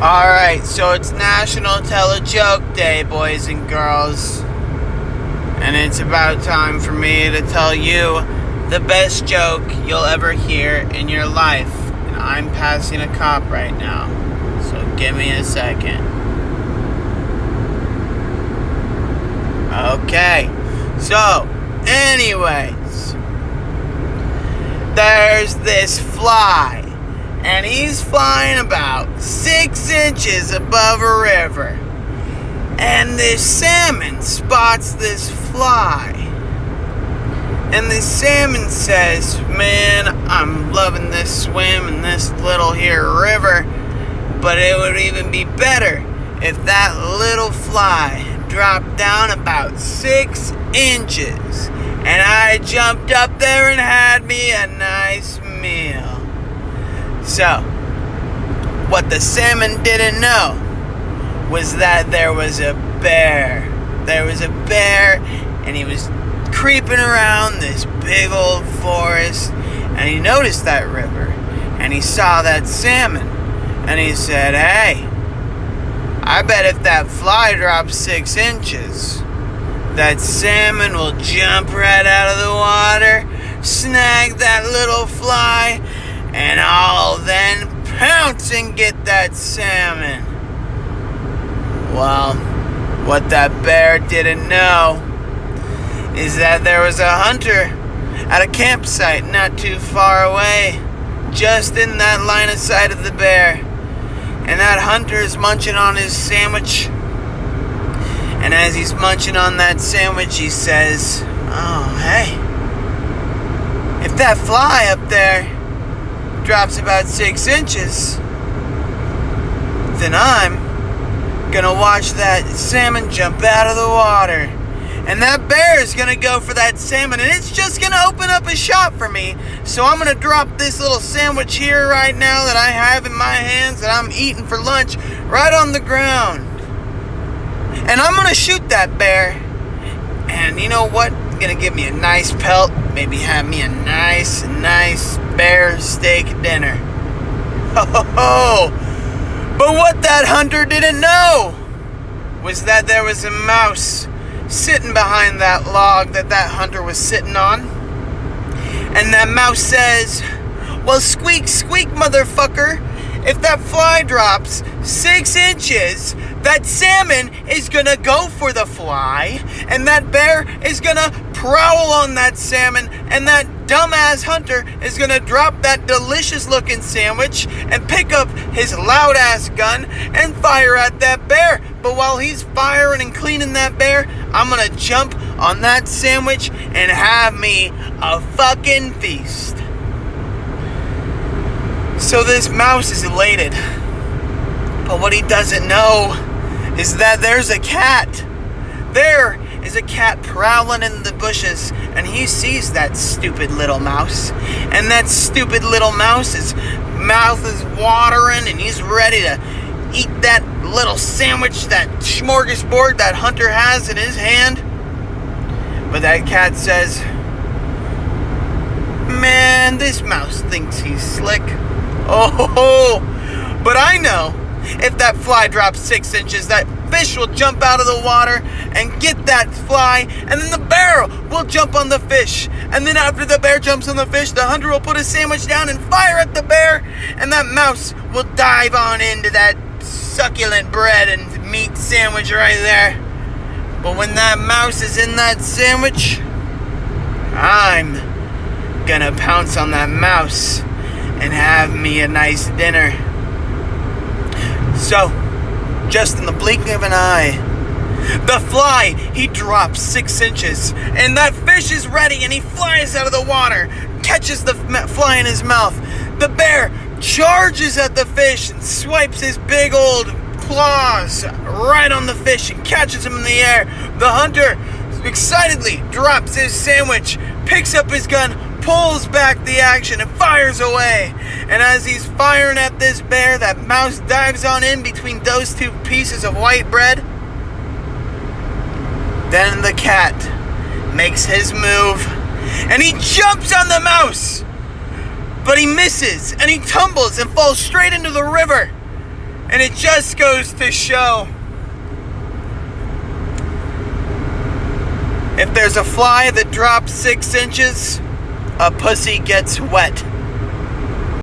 Alright, so it's National Tell a Joke Day, boys and girls. And it's about time for me to tell you the best joke you'll ever hear in your life. And I'm passing a cop right now, so give me a second. Okay, so, anyways, there's this fly. And he's flying about 6 inches above a river. And this salmon spots this fly. And the salmon says, "Man, I'm loving this swim in this little here river. But it would even be better if that little fly dropped down about 6 inches. And I jumped up there and had me a nice meal." So, what the salmon didn't know was that there was a bear. There was a bear, and he was creeping around this big old forest, and he noticed that river, and he saw that salmon, and he said, "Hey, I bet if that fly drops 6 inches, that salmon will jump right out of the water, snag that little fly, and I'll then pounce and get that salmon." Well, what that bear didn't know is that there was a hunter at a campsite not too far away, just in that line of sight of the bear. And that hunter is munching on his sandwich. And as he's munching on that sandwich, he says, "Oh, hey, if that fly up there drops about 6 inches, then I'm gonna watch that salmon jump out of the water. And that bear is gonna go for that salmon, and it's just gonna open up a shop for me. So I'm gonna drop this little sandwich here right now that I have in my hands that I'm eating for lunch right on the ground. And I'm gonna shoot that bear. And you know what? It's gonna give me a nice pelt. Maybe have me a nice bear steak dinner." Oh, but what that hunter didn't know was that there was a mouse sitting behind that log that hunter was sitting on. And that mouse says, "Well, squeak, squeak, motherfucker. If that fly drops 6 inches, that salmon is gonna go for the fly, and that bear is gonna prowl on that salmon, and that dumbass hunter is gonna drop that delicious looking sandwich and pick up his loud ass gun and fire at that bear. But while he's firing and cleaning that bear, I'm gonna jump on that sandwich and have me a fucking feast." So this mouse is elated. But what he doesn't know is that there's a cat. There is a cat prowling in the bushes, and he sees that stupid little mouse. And that stupid little mouse's mouth is watering, and he's ready to eat that little sandwich, that smorgasbord that hunter has in his hand. But that cat says, "Man, this mouse thinks he's slick. Oh, but I know if that fly drops 6 inches, that fish will jump out of the water and get that fly, and then the bear will jump on the fish. And then after the bear jumps on the fish, the hunter will put his sandwich down and fire at the bear, and that mouse will dive on into that succulent bread and meat sandwich right there. But when that mouse is in that sandwich, I'm gonna pounce on that mouse and have me a nice dinner." So, just in the blink of an eye, the fly, he drops 6 inches, and that fish is ready, and he flies out of the water, catches the fly in his mouth. The bear charges at the fish and swipes his big old claws right on the fish and catches him in the air. The hunter excitedly drops his sandwich, picks up his gun, pulls back the action, and fires away. And as he's firing at this bear, that mouse dives on in between those two pieces of white bread. Then the cat makes his move, and he jumps on the mouse. But he misses, and he tumbles and falls straight into the river. And it just goes to show, if there's a fly that drops 6 inches, a pussy gets wet.